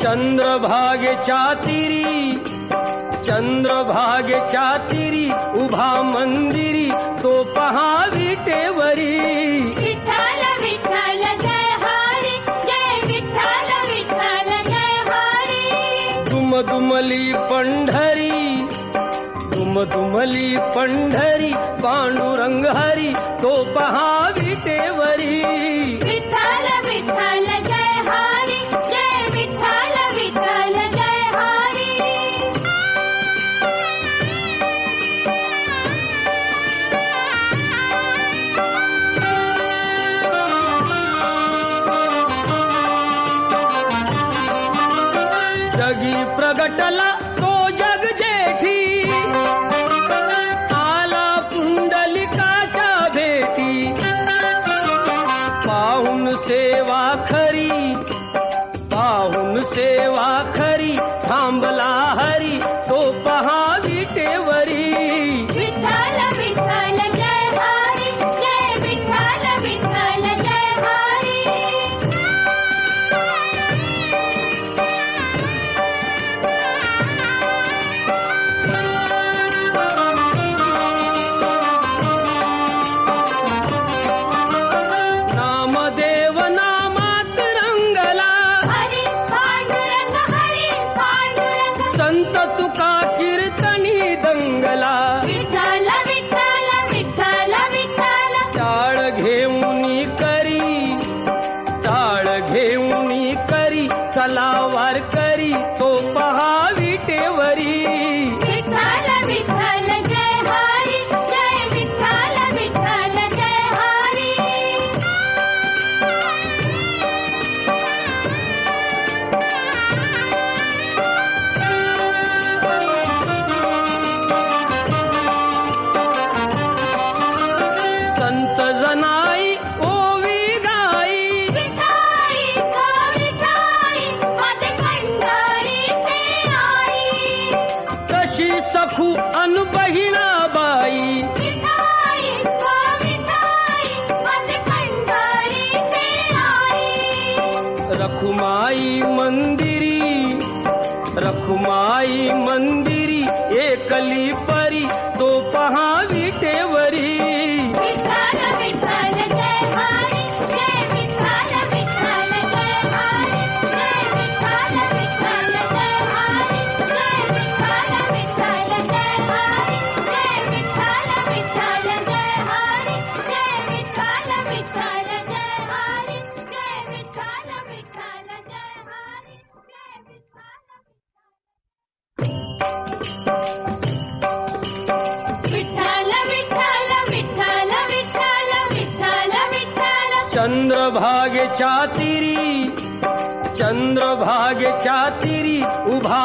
चंद्रभागेच्या तीरी उभा मंदिरी तो पहा विटेवरी। विठ्ठल विठ्ठल जय हरी, जय विठ्ठल विठ्ठल जय हरी। दुमदुमली पंढरी पांडुरंग हरी तो पहा विटेवरी। विठ्ठल विठ्ठल जय हरी, जय विठ्ठल विठ्ठल जय हरी। जगी प्रगटला तो जग जेठी, आला पुंडलिकाच्या भेटी। पाहून सेवा खरी थांबला हरी तो पहा विटेवरी। विठ्ठल विठ्ठल जय हरी, जय विठ्ठल विठ्ठल जय हरी। नामदेव नामात रंगला, हरी पांडुरंग हरी पांडुरंग। संत तुका कीर्तनी दंगला। विठ्ठल विठ्ठल विठ्ठल विठ्ठल। टाळ घेऊनी करी चला वारकरी तो पहा विटेवरी। विठ्ठल विठ्ठल जय हरी, जय विठ्ठल विठ्ठल जय हरी। संत जनाई ओवी गाई, विठाई गो विठाई माझे पंढरीचे आई। कशी सखू अन बहिणाबाई। विठाई गो विठाई माझे पंढरीचे आई। रखुमाई मंदिरी एकली परी तो पहा विटेवरी। विठ्ठल विठ्ठल जय हरी, जय विठ्ठल विठ्ठल जय हरी, जय विठ्ठल विठ्ठल जय हरी, जय विठ्ठल विठ्ठल जय हरी, जय विठ्ठल विठ्ठल जय हरी, जय विठ्ठल विठ्ठल जय हरी, जय विठ्ठल विठ्ठल जय हरी, जय विठ्ठल। विठ्ठल विठ्ठल विठ्ठल विठ्ठल विठ्ठल विठ्ठल। चंद्रभागेच्या तीरी उभा